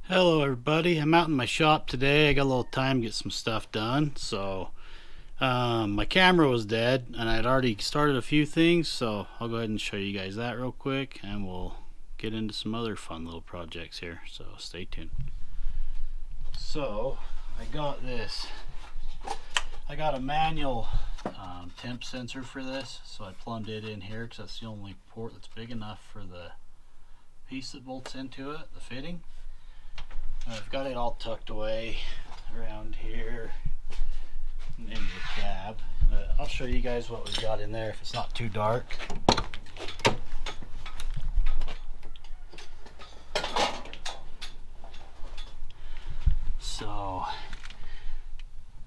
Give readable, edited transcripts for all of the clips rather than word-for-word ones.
Hello everybody, I'm out in my shop today. I got a little time to get some stuff done. So my camera was dead and I'd already started a few things, so I'll go ahead and show you guys that real quick and we'll get into some other fun little projects here, so stay tuned. So I got this. I got a manual temp sensor for this, so I plumbed it in here because that's the only port that's big enough for the piece that bolts into it, the fitting. I've got it all tucked away around here into the cab. I'll show you guys what we've got in there if it's not too dark. So,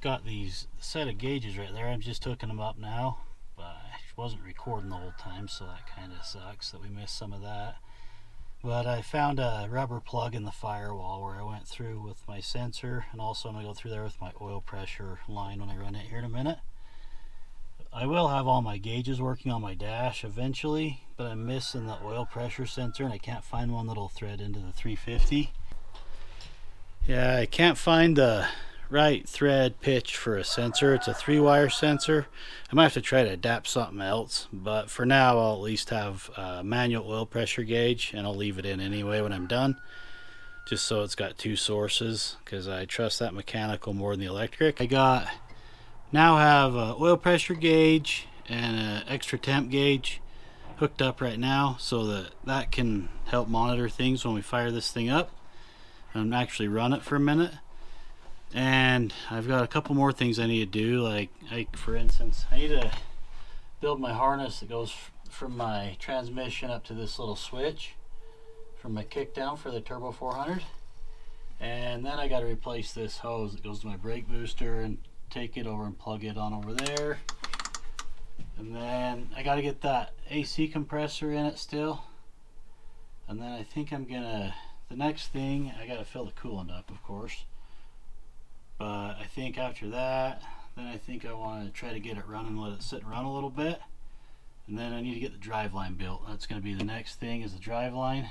got these set of gauges right there. I'm just hooking them up now, but I wasn't recording the whole time, so that kind of sucks that we missed some of that. But I found a rubber plug in the firewall where I went through with my sensor, and also I'm going to go through there with my oil pressure line when I run it here in a minute. I will have all my gauges working on my dash eventually, but I'm missing the oil pressure sensor and I can't find one that'll thread into the 350. Yeah, I can't find the right thread pitch for a sensor. It's a 3-wire sensor. I might have to try to adapt something else, but for now I'll at least have a manual oil pressure gauge, and I'll leave it in anyway when I'm done, just so it's got two sources, because I trust that mechanical more than the electric. I now have an oil pressure gauge and an extra temp gauge hooked up right now, so that can help monitor things when we fire this thing up and actually run it for a minute. And I've got a couple more things I need to do, like for instance, I need to build my harness that goes from my transmission up to this little switch from my kickdown for the Turbo 400, and then I got to replace this hose that goes to my brake booster and take it over and plug it on over there. And then I got to get that AC compressor in it still, and then I think I'm gonna, the next thing, I got to fill the coolant up, of course. But I think after that, then I think I want to try to get it running, let it sit and run a little bit. And then I need to get the driveline built. That's going to be the next thing, is the driveline.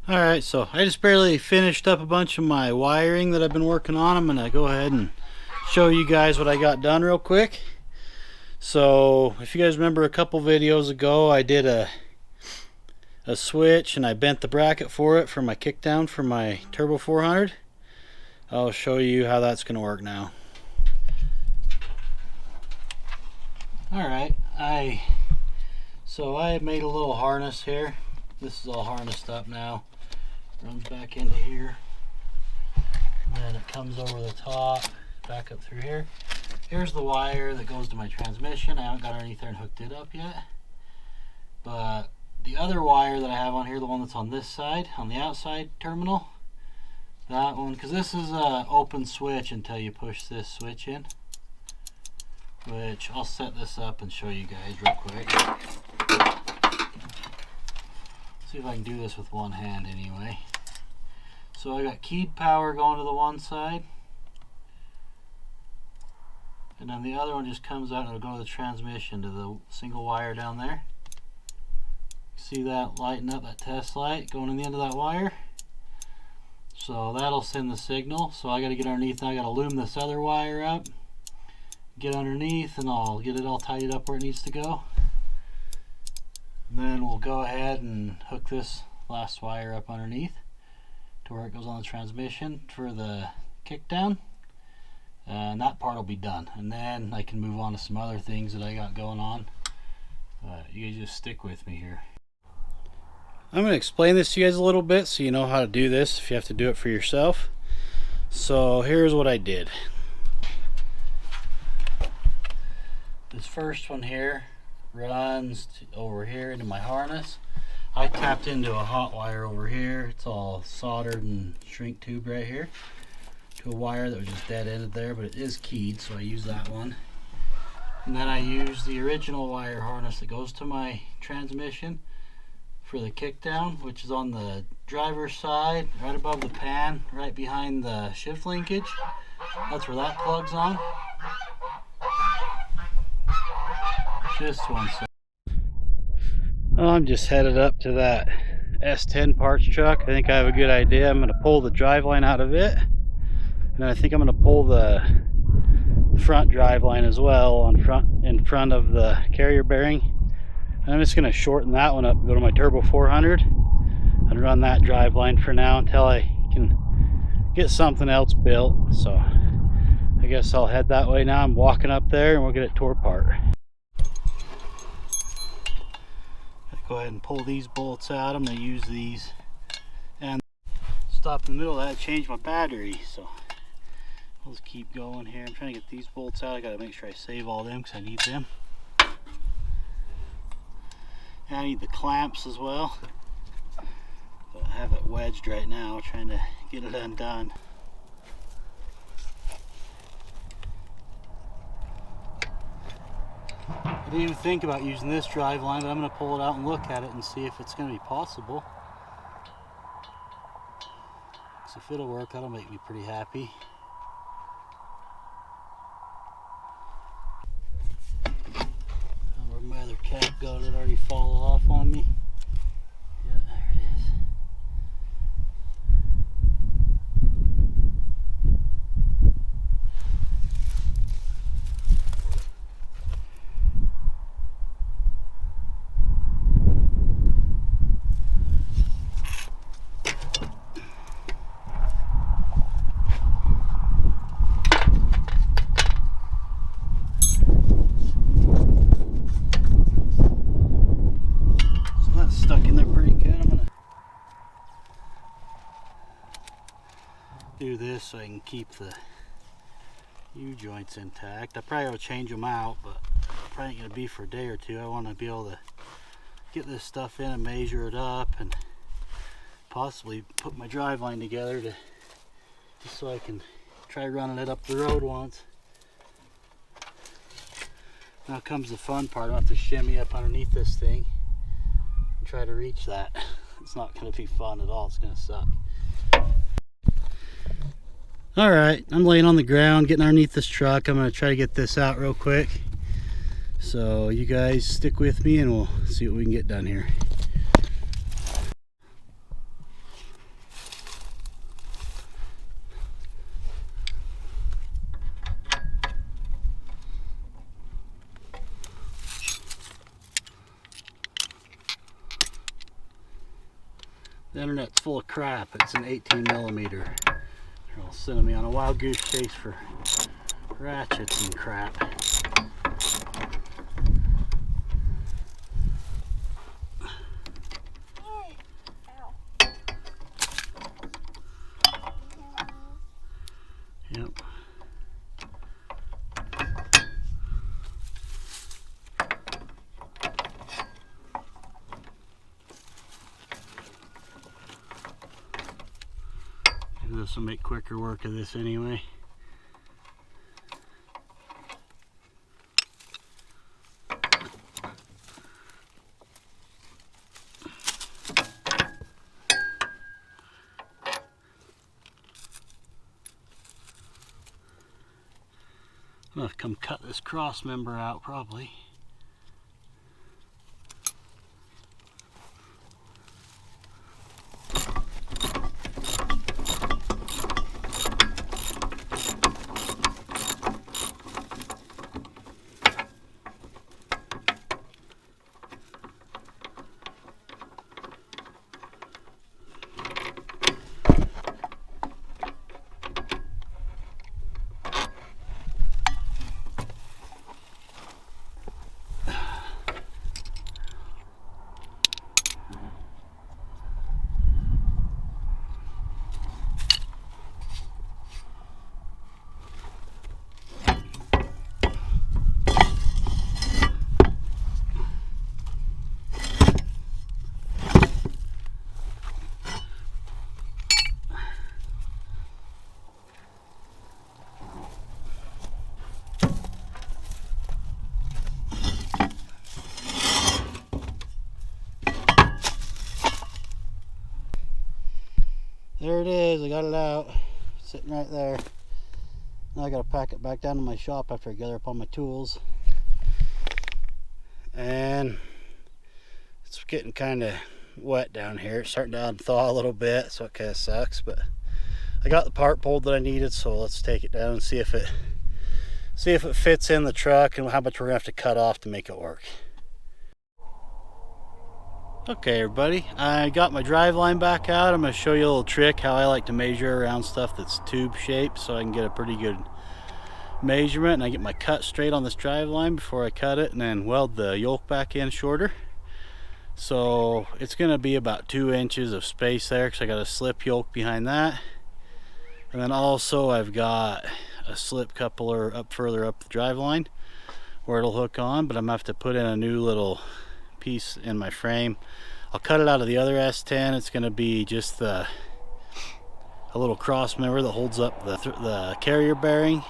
Alright, so I just barely finished up a bunch of my wiring that I've been working on. I'm going to go ahead and show you guys what I got done real quick. So, if you guys remember a couple videos ago, I did a switch and I bent the bracket for it for my kickdown for my Turbo 400. I'll show you how that's going to work now. Alright, so I made a little harness here. This is all harnessed up now. Runs back into here, and then it comes over the top, back up through here. Here's the wire that goes to my transmission. I haven't got underneath there and hooked it up yet. But the other wire that I have on here, the one that's on this side, on the outside terminal, that one, because this is an open switch until you push this switch in, which I'll set this up and show you guys real quick. See if I can do this with one hand anyway. So I got keyed power going to the one side, and then the other one just comes out and it'll go to the transmission, to the single wire down there. See that lighting up, that test light going in the end of that wire? So that'll send the signal. So I got to get underneath, and I got to loom this other wire up, get underneath, and I'll get it all tidied up where it needs to go. And then we'll go ahead and hook this last wire up underneath to where it goes on the transmission for the kickdown, and that part will be done. And then I can move on to some other things that I got going on. You guys just stick with me here. I'm going to explain this to you guys a little bit so you know how to do this if you have to do it for yourself. So here's what I did. This first one here runs over here into my harness. I tapped into a hot wire over here. It's all soldered and shrink tube right here to a wire that was just dead ended there, but it is keyed, so I use that one. And then I use the original wire harness that goes to my transmission for the kickdown, which is on the driver's side, right above the pan, right behind the shift linkage. That's where that plugs on. Just one second. I'm just headed up to that S10 parts truck. I think I have a good idea. I'm going to pull the driveline out of it, and I think I'm going to pull the front driveline as well in front of the carrier bearing. And I'm just going to shorten that one up, go to my turbo 400 and run that driveline for now until I can get something else built. So I guess I'll head that way now. I'm walking up there and we'll get it tore apart. Go ahead and pull these bolts out. I'm going to use these and stop in the middle of that, change my battery. So I'll just keep going here. I'm trying to get these bolts out. I got to make sure I save all them because I need them. And I need the clamps as well. But I have it wedged right now, trying to get it undone. I didn't even think about using this drive line, but I'm going to pull it out and look at it and see if it's going to be possible. So if it'll work, that'll make me pretty happy. Where my other cap go, did it already fall off on me? Yeah, there it is. Stuck in there pretty good. I'm gonna do this so I can keep the U-joints intact. I probably will change them out, but probably ain't gonna be for a day or two. I want to be able to get this stuff in and measure it up and possibly put my drive line together just so I can try running it up the road once. Now comes the fun part. I'll have to shimmy up underneath this thing. Try to reach that. It's not going to be fun at all. It's going to suck. Alright, I'm laying on the ground getting underneath this truck. I'm going to try to get this out real quick. So you guys stick with me and we'll see what we can get done here. The internet's full of crap. It's an 18mm. They're all sending me on a wild goose chase for ratchets and crap. Yep. This will make quicker work of this anyway. I'm gonna come cut this cross member out probably. There it is. I got it out. Sitting right there. Now I gotta pack it back down to my shop after I gather up all my tools. And it's getting kind of wet down here. It's starting to thaw a little bit, so it kind of sucks. But I got the part pulled that I needed, so let's take it down and see if it fits in the truck and how much we're gonna have to cut off to make it work. Okay, everybody, I got my drive line back out. I'm going to show you a little trick how I like to measure around stuff that's tube shaped so I can get a pretty good measurement, and I get my cut straight on this drive line before I cut it and then weld the yoke back in shorter. So it's going to be about 2 inches of space there because I got a slip yoke behind that, and then also I've got a slip coupler up further up the drive line where it'll hook on, but I'm going to have to put in a new little piece in my frame. I'll cut it out of the other S10. It's going to be just a little cross member that holds up the carrier bearing,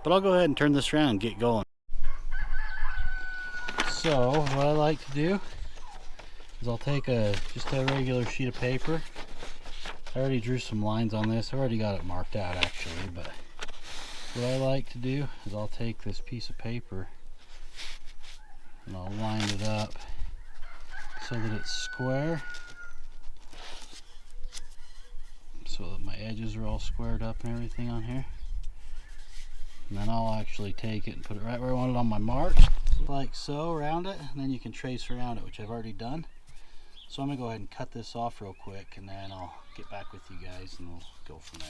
but I'll go ahead and turn this around and get going. So what I like to do is I'll take just a regular sheet of paper. I already drew some lines on this. I already got it marked out actually, but what I like to do is I'll take this piece of paper and I'll line it up so that it's square, so that my edges are all squared up and everything on here. And then I'll actually take it and put it right where I want it on my mark, like so, around it, and then you can trace around it, which I've already done. So I'm gonna go ahead and cut this off real quick, and then I'll get back with you guys and we'll go from there.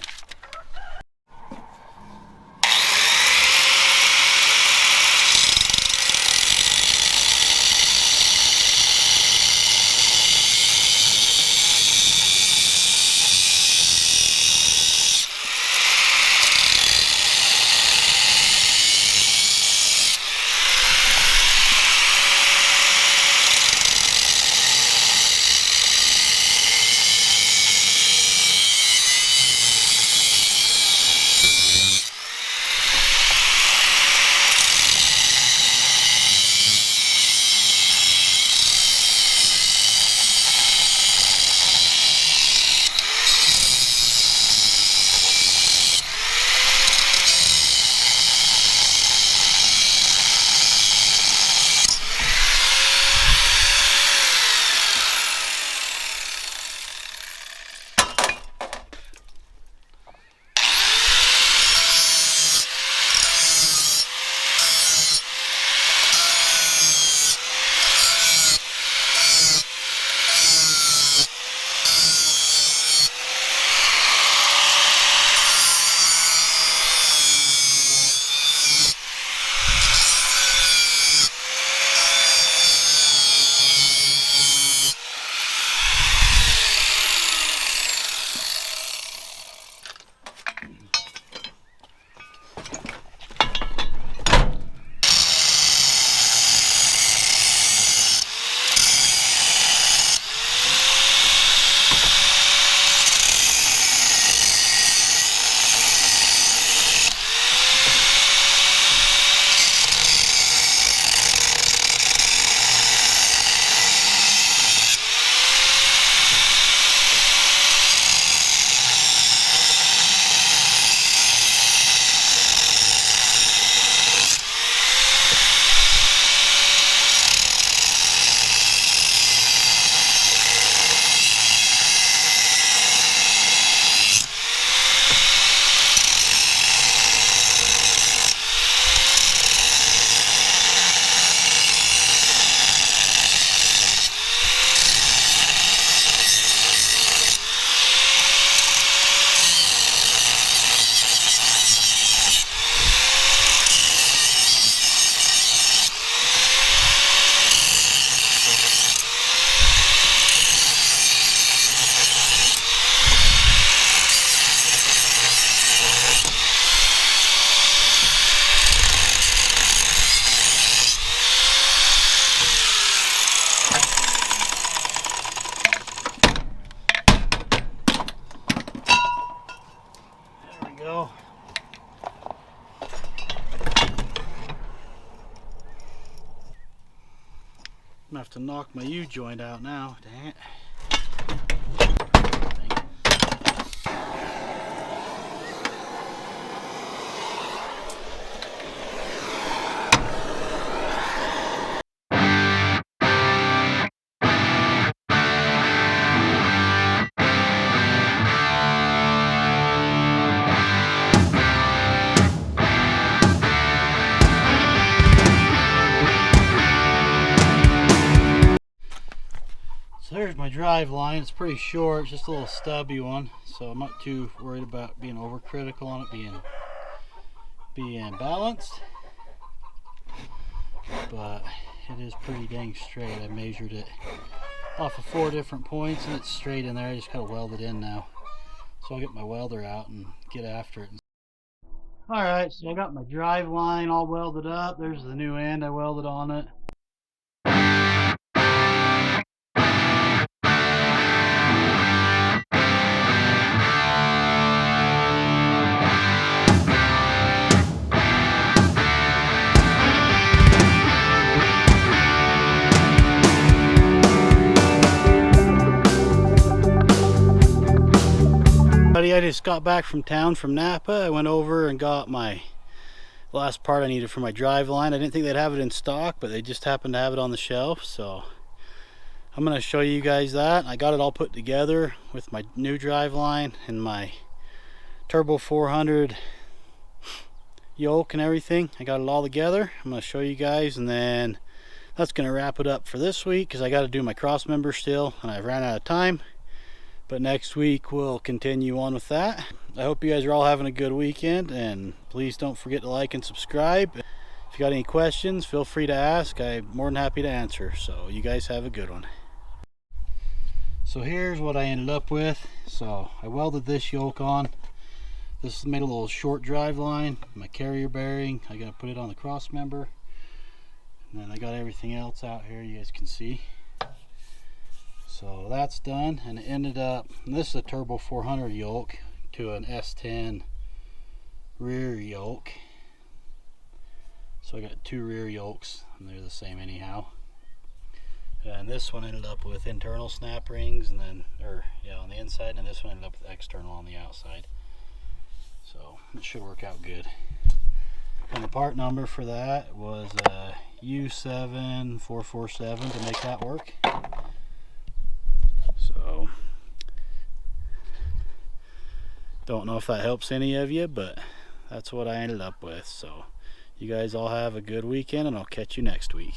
I'm gonna have to knock my U-joint out now, dang it. drive line. It's pretty short, just a little stubby one, so I'm not too worried about being overcritical on it being balanced. But it is pretty dang straight. I measured it off of 4 different points and it's straight in there. I just gotta weld it in now. So I'll get my welder out and get after it. Alright, so I got my drive line all welded up. There's the new end I welded on it. I just got back from town from Napa. I went over and got my last part I needed for my drive line. I didn't think they'd have it in stock, but they just happened to have it on the shelf, so I'm going to show you guys that. I got it all put together with my new drive line and my Turbo 400 yoke and everything. I got it all together. I'm going to show you guys, and then that's going to wrap it up for this week because I got to do my cross member still and I ran out of time. But next week we'll continue on with that. I hope you guys are all having a good weekend, and please don't forget to like and subscribe. If you got any questions, feel free to ask. I'm more than happy to answer. So you guys have a good one. So here's what I ended up with. So I welded this yoke on. This made a little short drive line. My carrier bearing, I gotta put it on the cross member. And then I got everything else out here you guys can see. So that's done, and it ended up, and this is a Turbo 400 yoke to an S10 rear yoke. So I got 2 rear yokes, and they're the same anyhow. And this one ended up with internal snap rings, and then, on the inside, and this one ended up with external on the outside. So it should work out good. And the part number for that was U7447 to make that work. So don't know if that helps any of you, but that's what I ended up with. So you guys all have a good weekend, and I'll catch you next week.